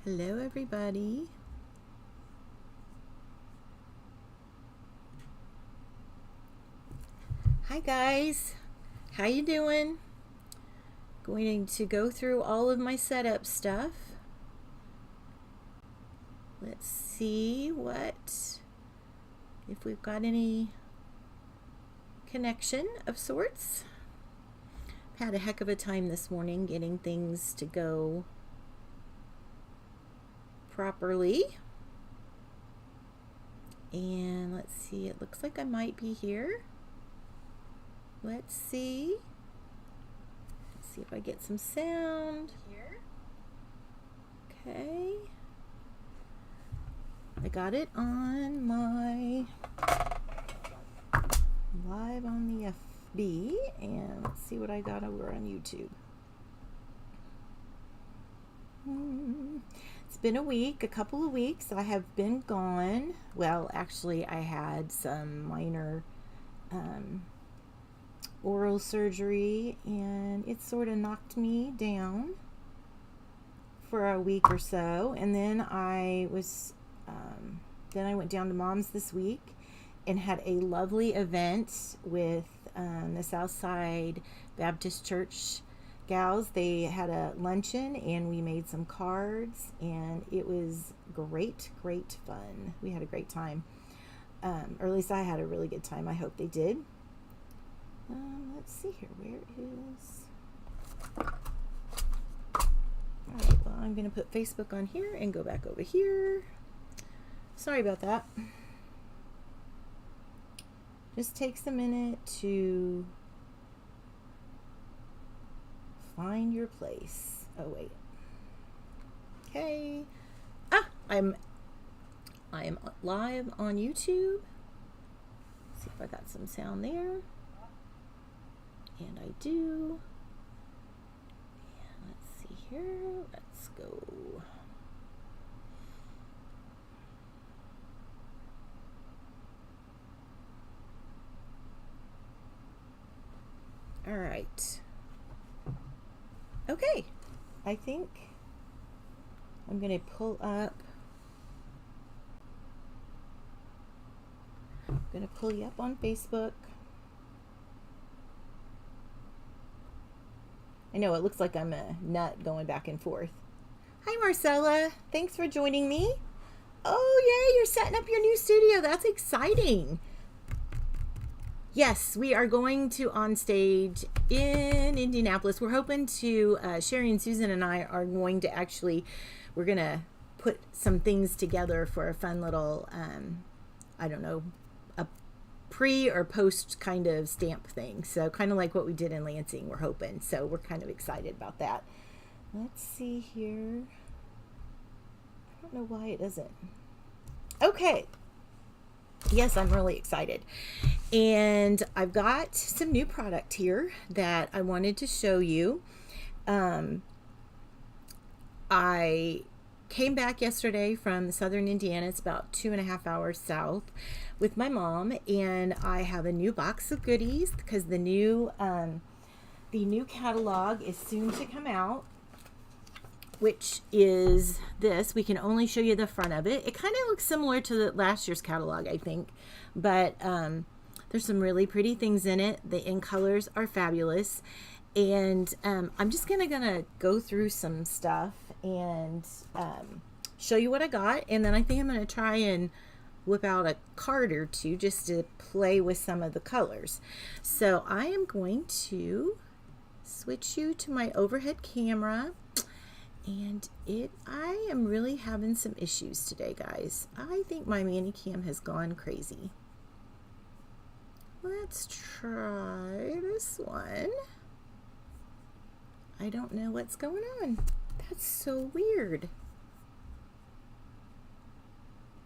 Hello everybody. Hi guys. How you doing? Going to go through all of my setup stuff. Let's see if we've got any connection of sorts. I've had a heck of a time this morning getting things to go properly. And let's see, it looks like I might be here. Let's see. Let's see if I get some sound here. Okay. I got it on my live on the FB, and let's see what I got over on YouTube. It's been a couple of weeks. I have been gone. Well, actually, I had some minor oral surgery, and it sort of knocked me down for a week or so. And then I went down to Mom's this week and had a lovely event with the Southside Baptist Church gals. They had a luncheon and we made some cards, and it was great fun. We had a great time, or at least I had a really good time. I hope they did. Let's see here, where is alright, well, I'm gonna put Facebook on here and go back over here. Sorry about that. Just takes a minute to find your place. Oh wait. Okay. I am live on YouTube. Let's see if I got some sound there. And I do. And let's see here. Let's go. All right. Okay. I think I'm going to pull up. I'm going to pull you up on Facebook. I know it looks like I'm a nut going back and forth. Hi, Marcella. Thanks for joining me. Oh, yay, you're setting up your new studio. That's exciting. Yes, we are going to On Stage in Indianapolis. We're hoping to, Sherry and Susan and I are going to we're going to put some things together for a fun little, I don't know, a pre or post kind of stamp thing. So kind of like what we did in Lansing, we're hoping. So we're kind of excited about that. Let's see here. I don't know why it doesn't. Okay. Yes, I'm really excited. And I've got some new product here that I wanted to show you. I came back yesterday from southern Indiana. It's about 2.5 hours south with my mom, and I have a new box of goodies because the new catalog is soon to come out, which is this. We can only show you the front of it. It kind of looks similar to the last year's catalog, I think, but there's some really pretty things in it. The in colors are fabulous, and I'm just gonna go through some stuff and show you what I got, and then I think I'm gonna try and whip out a card or two just to play with some of the colors. So I am going to switch you to my overhead camera. And I am really having some issues today, guys. I think my Manicam has gone crazy. Let's try this one. I don't know what's going on. That's so weird.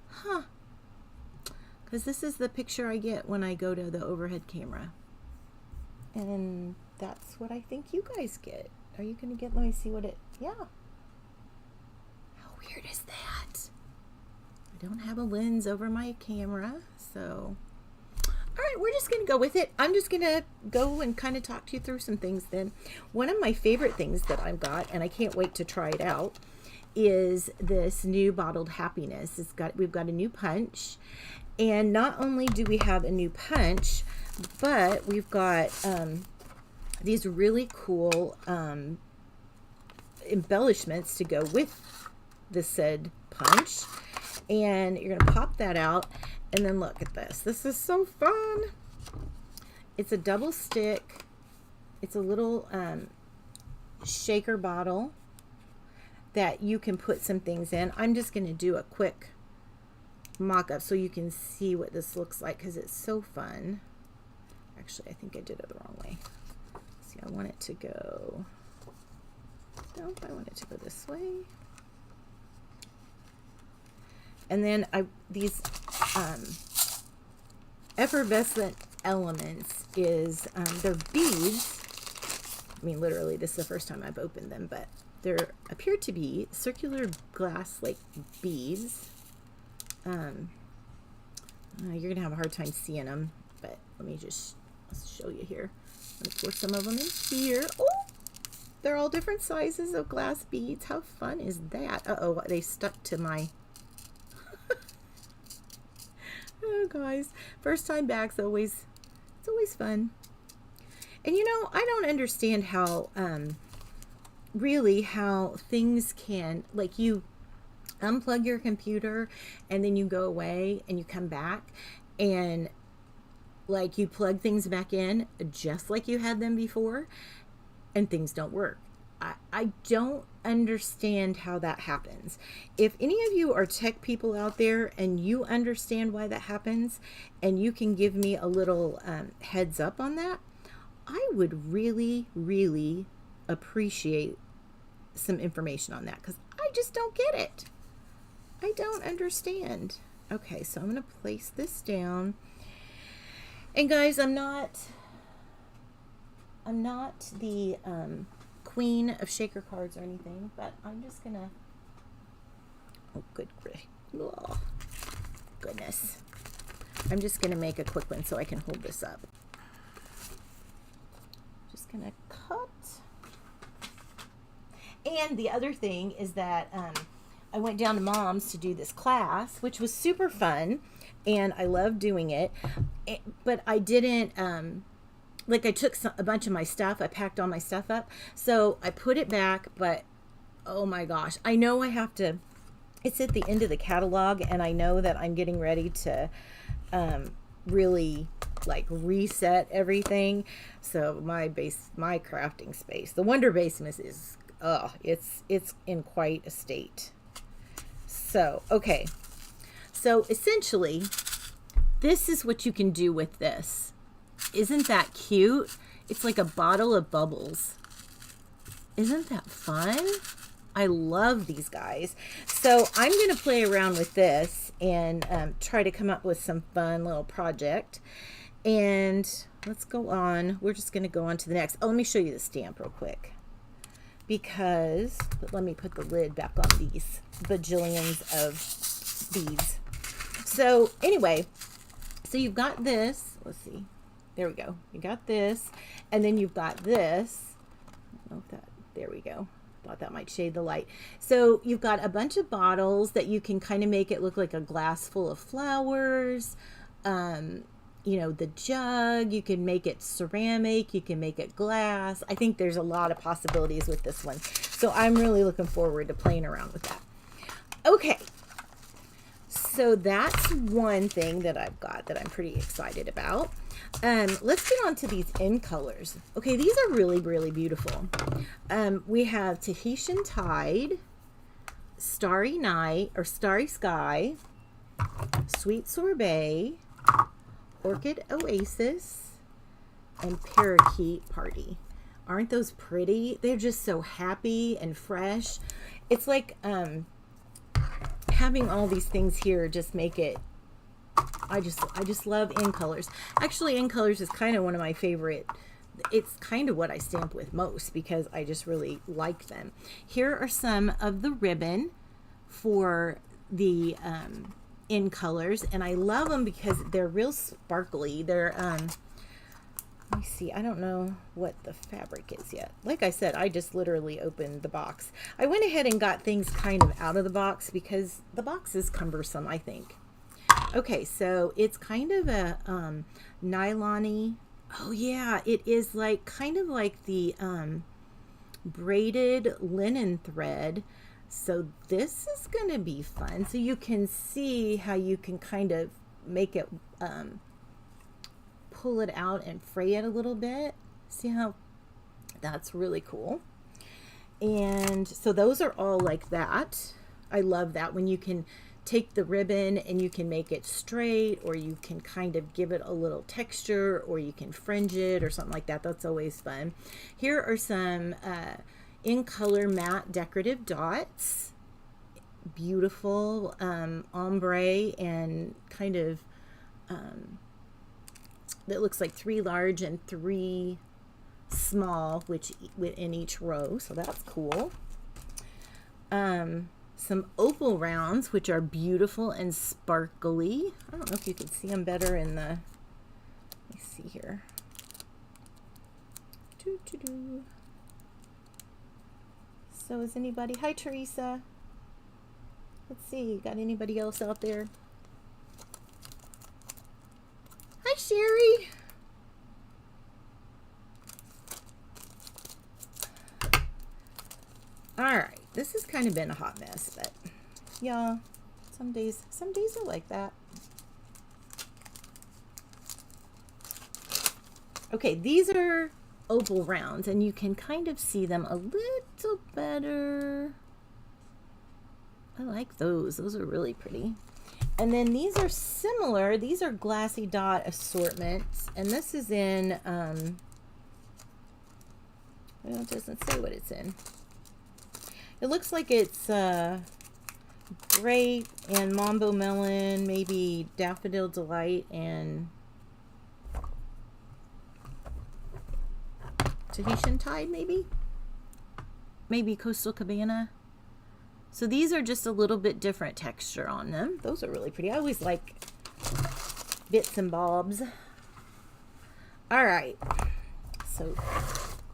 Huh. Because this is the picture I get when I go to the overhead camera. And that's what I think you guys get. Are you going to get, let me see what it, yeah. Weird is that? I don't have a lens over my camera, so all right, we're just gonna go with it. I'm just gonna go and kind of talk to you through some things then. One of my favorite things that I've got, and I can't wait to try it out, is this new Bottled Happiness. We've got a new punch, and not only do we have a new punch, but we've got these really cool embellishments to go with the said punch. And you're gonna pop that out, and then look at this. This is so fun. It's a double stick. It's a little shaker bottle that you can put some things in. I'm just gonna do a quick mock-up so you can see what this looks like, because it's so fun. Actually, I think I did it the wrong way. See, I want it to go, nope, I want it to go this way. And then these effervescent elements is, they're beads. I mean, literally, this is the first time I've opened them, but there appear to be circular glass like beads. You're gonna have a hard time seeing them, but let's show you here. Let me pour some of them in here. Oh, they're all different sizes of glass beads. How fun is that? Uh-oh, they stuck to my... Oh, guys, first time back's it's always fun. And you know, I don't understand how, really how things can, like, you unplug your computer and then you go away and you come back and like you plug things back in just like you had them before and things don't work. I don't understand how that happens. If any of you are tech people out there and you understand why that happens and you can give me a little heads up on that, I would really, really appreciate some information on that, because I just don't get it. I don't understand. Okay, so I'm going to place this down. And guys, I'm not the queen of shaker cards or anything, but I'm just gonna, oh goodness, I'm just gonna make a quick one so I can hold this up. Just gonna cut. And the other thing is that I went down to Mom's to do this class, which was super fun, and I loved doing it, but I didn't like, I took a bunch of my stuff, I packed all my stuff up, so I put it back, but oh my gosh, I know I have to, it's at the end of the catalog, and I know that I'm getting ready to really like reset everything. So my crafting space, the Wonder Basement, is it's in quite a state. So okay, so essentially this is what you can do with this. Isn't that cute? It's like a bottle of bubbles. Isn't that fun? I love these guys. So I'm going to play around with this and try to come up with some fun little project. And let's go on. We're just going to go on to the next. Oh, let me show you the stamp real quick. But let me put the lid back on these bajillions of beads. So anyway, so you've got this. Let's see. There we go. You got this, and then you've got this. I don't know if that, there we go. Thought that might shade the light. So you've got a bunch of bottles that you can kind of make it look like a glass full of flowers. You know, the jug, you can make it ceramic, you can make it glass. I think there's a lot of possibilities with this one. So I'm really looking forward to playing around with that. Okay. So that's one thing that I've got that I'm pretty excited about. Let's get on to these end colors. Okay, these are really, really beautiful. We have Tahitian Tide, Starry Night, or Starry Sky, Sweet Sorbet, Orchid Oasis, and Parakeet Party. Aren't those pretty? They're just so happy and fresh. It's like having all these things here just make it, I just love end colors. Actually, end colors is kind of one of my favorite. It's kind of what I stamp with most because I just really like them. Here are some of the ribbon for the end colors, and I love them because they're real sparkly. They're Let me see. I don't know what the fabric is yet. Like I said, I just literally opened the box. I went ahead and got things kind of out of the box because the box is cumbersome, I think. Okay, so it's kind of a nylon-y. Oh yeah, it is like kind of like the braided linen thread. So this is going to be fun. So you can see how you can kind of make it pull it out and fray it a little bit. See how that's really cool. And so those are all like that. I love that when you can take the ribbon and you can make it straight, or you can kind of give it a little texture, or you can fringe it or something like that. That's always fun. Here are some in color matte decorative dots. Beautiful ombre and kind of that looks like 3 large and 3 small, which in each row, so that's cool. Some opal rounds, which are beautiful and sparkly. I don't know if you can see them better in the, let me see here. So is anybody, hi Teresa. Let's see, got anybody else out there? Hi Sherry. All right, this has kind of been a hot mess, but yeah, some days are like that. Okay, these are opal rounds, and you can kind of see them a little better. I like those. Those are really pretty. And then these are similar. These are glassy dot assortments, and this is in, well, it doesn't say what it's in. It looks like it's grape and Mambo Melon, maybe Daffodil Delight and Tahitian Tide, maybe Coastal Cabana. So these are just a little bit different texture on them. Those are really pretty. I always like bits and bobs. All right, so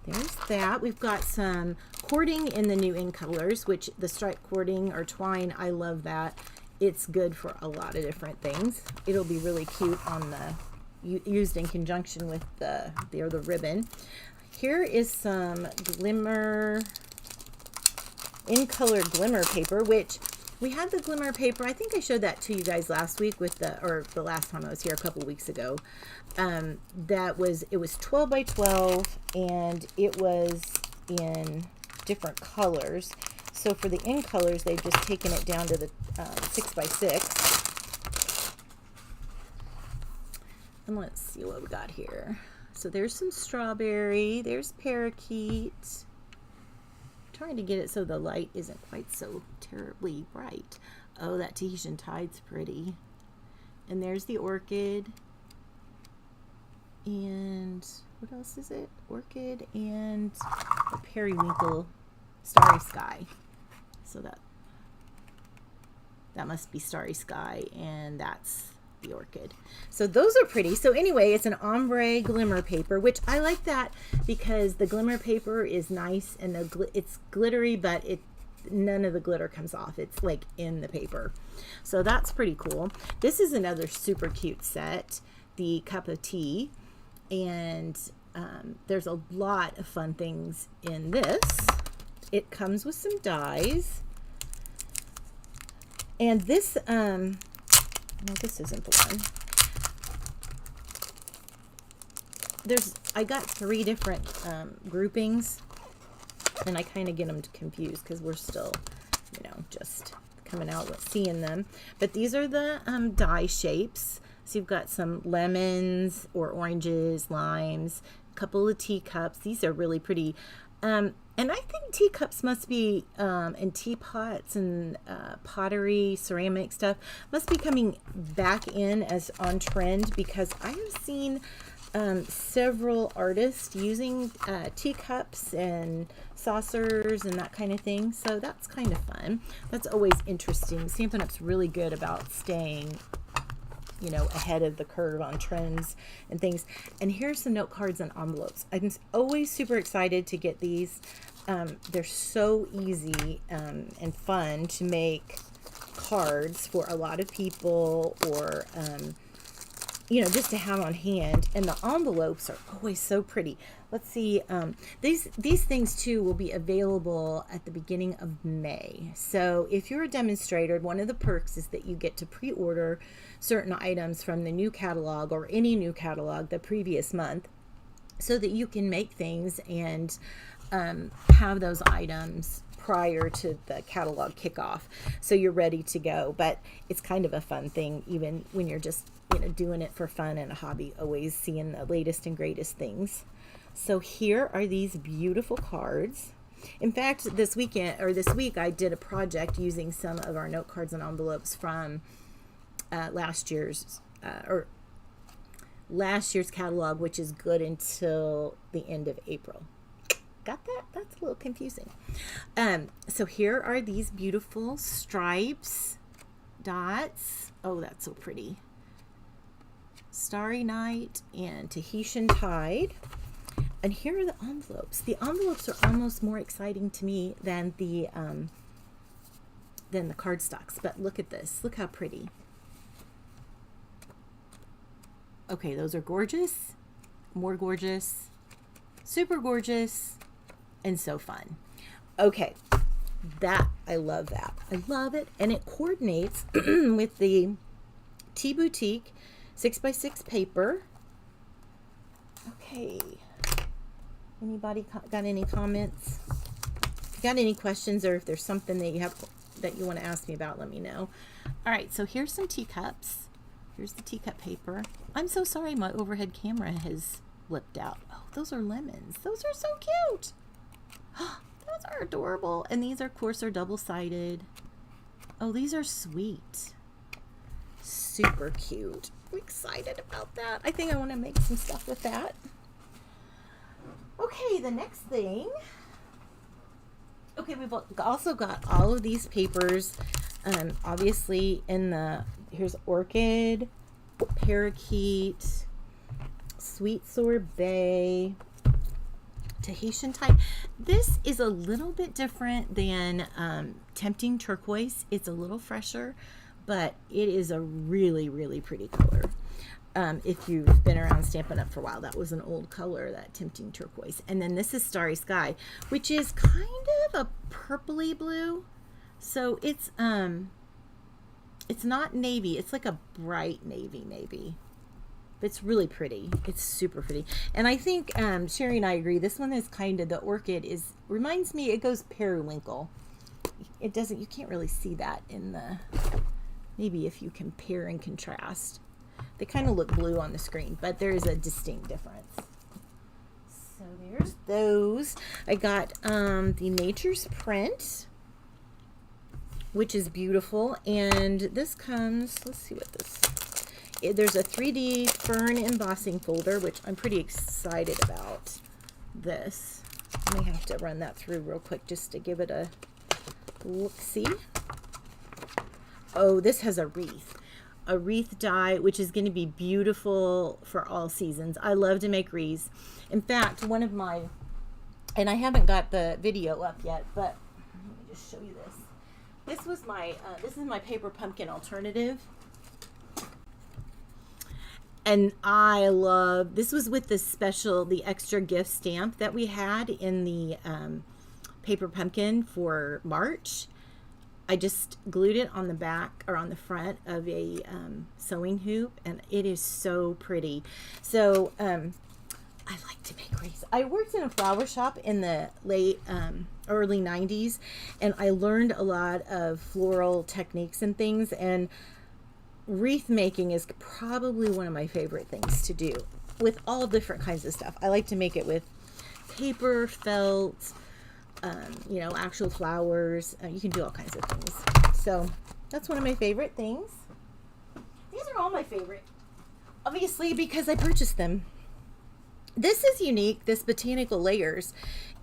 there's that. We've got some cording in the new in colors, which the stripe cording or twine, I love that. It's good for a lot of different things. It'll be really cute on the, used in conjunction with the ribbon. Here is some glimmer, in color glimmer paper, which we had the glimmer paper. I think I showed that to you guys last week with the last time I was here a couple weeks ago. It was 12 by 12 and it was in different colors. So for the in colors, they've just taken it down to the 6 by 6. And let's see what we got here. So there's some strawberry, there's parakeet. I'm trying to get it so the light isn't quite so terribly bright. Oh, that Tahitian Tide's pretty. And there's the orchid. And what else is it? Orchid and the periwinkle starry sky. So that must be starry sky, and that's the orchid. So those are pretty. So anyway, it's an ombre glimmer paper, which I like that because the glimmer paper is nice and it's glittery, but none of the glitter comes off. It's like in the paper. So that's pretty cool. This is another super cute set, the cup of tea. And there's a lot of fun things in this. It comes with some dies. And this, no, this isn't the one. I got 3 different groupings, and I kind of get them confused because we're still, just coming out with seeing them. But these are the die shapes. So you've got some lemons or oranges, limes, a couple of teacups. These are really pretty. And I think teacups must be, and teapots and pottery, ceramic stuff, must be coming back in as on trend, because I have seen several artists using teacups and saucers and that kind of thing. So that's kind of fun. That's always interesting. Stampin' Up's really good about staying you know, ahead of the curve on trends and things. And here's some note cards and envelopes. I'm always super excited to get these. They're so easy and fun to make cards for a lot of people, or you know, just to have on hand. And the envelopes are always so pretty. Let's see, these things too will be available at the beginning of May. So if you're a demonstrator, one of the perks is that you get to pre-order certain items from the new catalog or any new catalog the previous month, so that you can make things and have those items prior to the catalog kickoff, so you're ready to go. But it's kind of a fun thing, even when you're just, you know, doing it for fun and a hobby, always seeing the latest and greatest things. So here are these beautiful cards. In fact, this week I did a project using some of our note cards and envelopes from last year's catalog, which is good until the end of April. Got that? That's a little confusing. So here are these beautiful stripes, dots. Oh, that's so pretty. Starry Night and Tahitian Tide. And here are the envelopes. The envelopes are almost more exciting to me than the cardstocks. But look at this. Look how pretty. Okay, those are gorgeous. More gorgeous. Super gorgeous. And so fun. Okay, that, I love that. I love it. And it coordinates with the Tea Boutique 6x6 paper. Okay. Anybody got any comments? If you got any questions, or if there's something that you want to ask me about, let me know. All right, so here's some teacups. Here's the teacup paper. I'm so sorry my overhead camera has blipped out. Oh, those are lemons. Those are so cute. Those are adorable. And these, of course, are double-sided. Oh, these are sweet. Super cute. I'm excited about that. I think I want to make some stuff with that. Okay, the next thing. Okay, we've also got all of these papers. Obviously, here's Orchid, Parakeet, Sweet Sorbet, Tahitian Tide. This is a little bit different than Tempting Turquoise. It's a little fresher, but it is a really, really pretty color. If you've been around Stampin' Up! For a while, that was an old color, that Tempting Turquoise. And then this is Starry Sky, which is kind of a purpley blue. So it's not navy. It's like a bright navy maybe. But it's really pretty. It's super pretty. And I think Sherry and I agree. This one is kind of, the orchid reminds me, it goes periwinkle. It doesn't, you can't really see that in the, maybe if you compare and contrast. They kind of look blue on the screen, but there is a distinct difference. So there's those. I got the Nature's Print, which is beautiful. And this comes, let's see what this, there's a 3D Fern embossing folder, which I'm pretty excited about this. I may have to run that through real quick just to give it a look-see. Oh, this has a wreath die, which is going to be beautiful for all seasons. I love to make wreaths. In fact, one of my, and I haven't got the video up yet, but let me just show you this. This was my, this is my paper pumpkin alternative. And I love, this was with the special, the extra gift stamp that we had in the paper pumpkin for March. I just glued it on the back or on the front of a sewing hoop, and it is so pretty. So I like to make wreaths. I worked in a flower shop in the late early 90s, and I learned a lot of floral techniques and things, and wreath making is probably one of my favorite things to do with all different kinds of stuff. I like to make it with paper, felt, you know, actual flowers. You can do all kinds of things. So that's one of my favorite things. These are all my favorite, obviously, because I purchased them. This is unique, this Botanical Layers.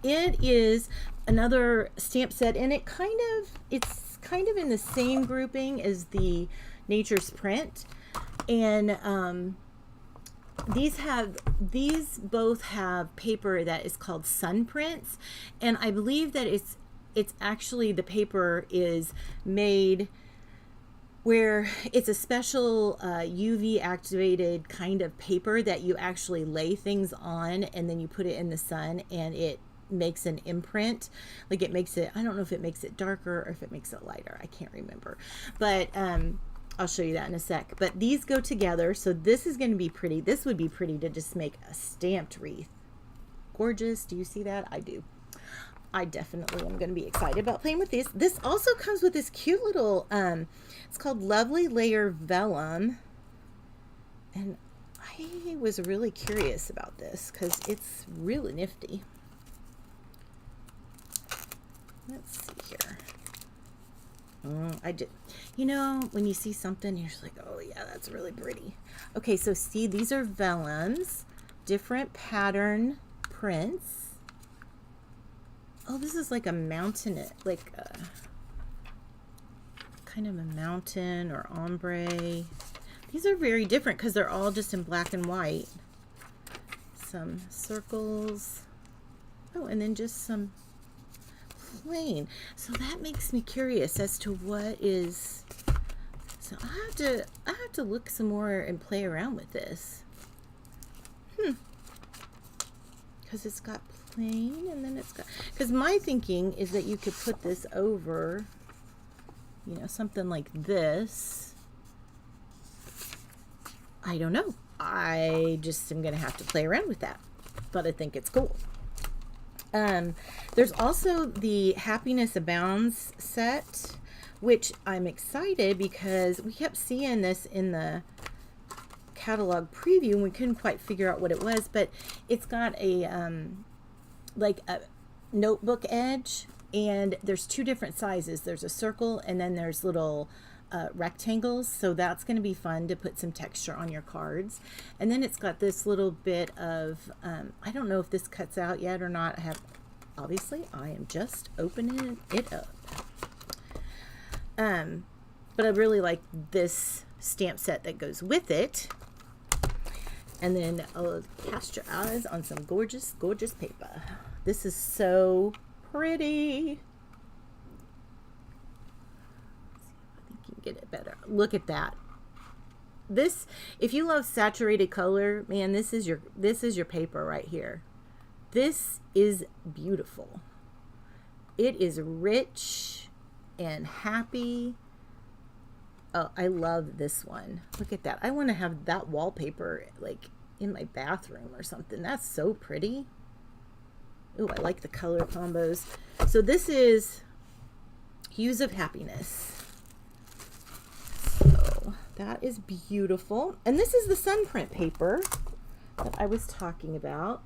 It is another stamp set, and it's kind of in the same grouping as the Nature's Print. And these both have paper that is called sun prints, and I believe that it's actually, the paper is made where it's a special UV activated kind of paper that you actually lay things on, and then you put it in the sun and it makes an imprint. Like, it makes it, I don't know if it makes it darker or if it makes it lighter, I can't remember, but I'll show you that in a sec. But these go together, so this is going to be pretty. This would be pretty to just make a stamped wreath. Gorgeous. Do you see that? I do. I definitely am going to be excited about playing with these. This also comes with this cute little, it's called Lovely Layer Vellum. And I was really curious about this because it's really nifty. Let's see here. I did, you know, when you see something, you're just like, oh yeah, that's really pretty. Okay, so see, these are vellums, different pattern prints. Oh, this is like a mountain, like a kind of a mountain or ombre. These are very different because they're all just in black and white. Some circles. Oh, and then just some plain. So that makes me curious as to what is. So I have to look some more and play around with this. Because it's got plain, and then it's got, because my thinking is that you could put this over, you know, something like this. I don't know. I just am gonna have to play around with that, but I think it's cool. There's also the Happiness Abounds set, which I'm excited because we kept seeing this in the catalog preview and we couldn't quite figure out what it was, but it's got a like a notebook edge, and there's two different sizes. There's a circle and then there's little rectangles, so that's going to be fun to put some texture on your cards. And then it's got this little bit of I don't know if this cuts out yet or not. Obviously I am just opening it up, but I really like this stamp set that goes with it. And then cast your eyes on some gorgeous paper. This is so pretty. Get it better. Look at that. This, if you love saturated color, man, this is your paper right here. This is beautiful. It is rich and happy. Oh, I love this one. Look at that. I want to have that wallpaper like in my bathroom or something. That's so pretty. Oh, I like the color combos. So this is Hues of Happiness. So that is beautiful. And this is the sun print paper that I was talking about.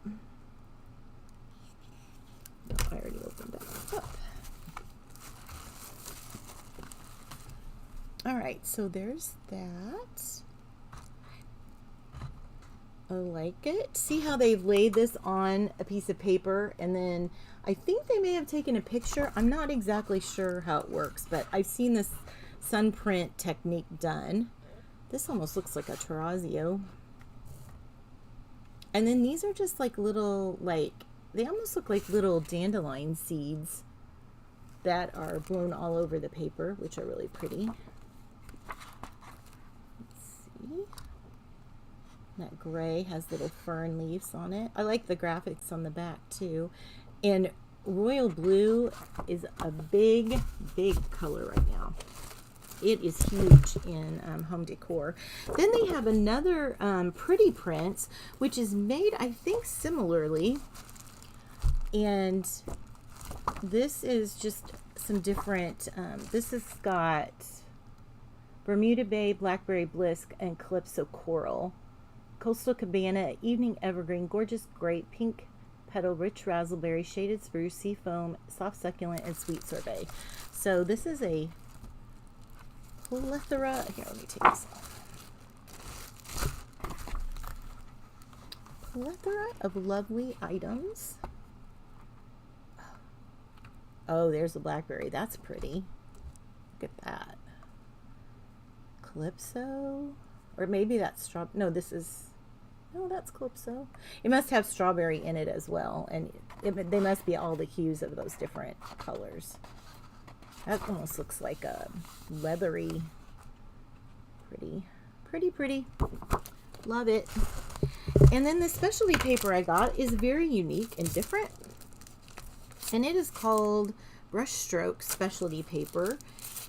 Oh, I already opened that up. All right, so there's that. I like it. See how they've laid this on a piece of paper, and then I think they may have taken a picture. I'm not exactly sure how it works, but I've seen this sun print technique done. This almost looks like a terrazzo. And then these are just like little, like, they almost look like little dandelion seeds that are blown all over the paper, which are really pretty. Let's see. That gray has little fern leaves on it. I like the graphics on the back too. And royal blue is a big color right now. It is huge in home decor. Then they have another pretty prints, which is made, I think, similarly. And this is just some different, this has got Bermuda Bay, Blackberry Bliss, and Calypso Coral. Coastal Cabana, Evening Evergreen, Gorgeous Grape, Pink Petal, Rich Raspberry, Shaded Spruce, Sea Foam, Soft Succulent, and Sweet Sorbet. So this is a plethora. Here, let me take this off. Plethora of lovely items. Oh, there's the blackberry. That's pretty. Look at that. Calypso. Or maybe that's no, this is, no, that's Calypso. It must have strawberry in it as well, and they must be all the hues of those different colors. That almost looks like a leathery, pretty. Love it. And then the specialty paper I got is very unique and different, and it is called Brushstroke Specialty Paper,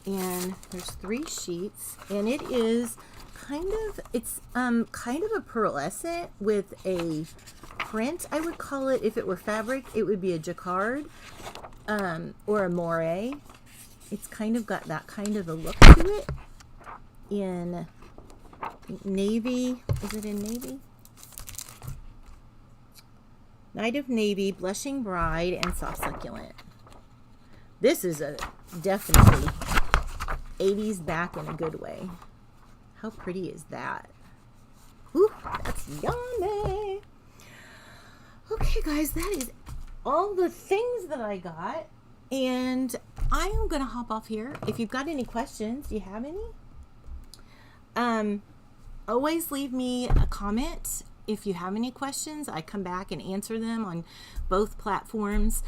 and there's 3 sheets, and it is kind of a pearlescent with a print, I would call it. If it were fabric, it would be a jacquard or a moire. It's kind of got that kind of a look to it in navy. Is it in navy? Night of Navy, Blushing Bride, and Soft Succulent. This is a definitely 80s back in a good way. How pretty is that? Ooh, that's yummy. Okay, guys, that is all the things that I got. And I am going to hop off here. If you've got any questions, do you have any? Always leave me a comment. If you have any questions, I come back and answer them on both platforms.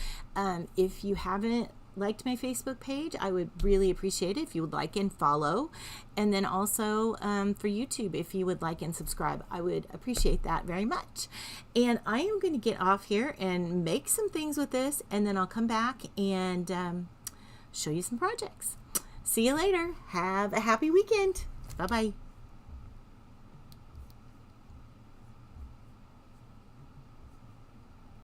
If you haven't liked my Facebook page, I would really appreciate it if you would like and follow. And then also for YouTube, if you would like and subscribe, I would appreciate that very much. And I am going to get off here and make some things with this, and then I'll come back and show you some projects. See you later. Have a happy weekend. Bye-bye.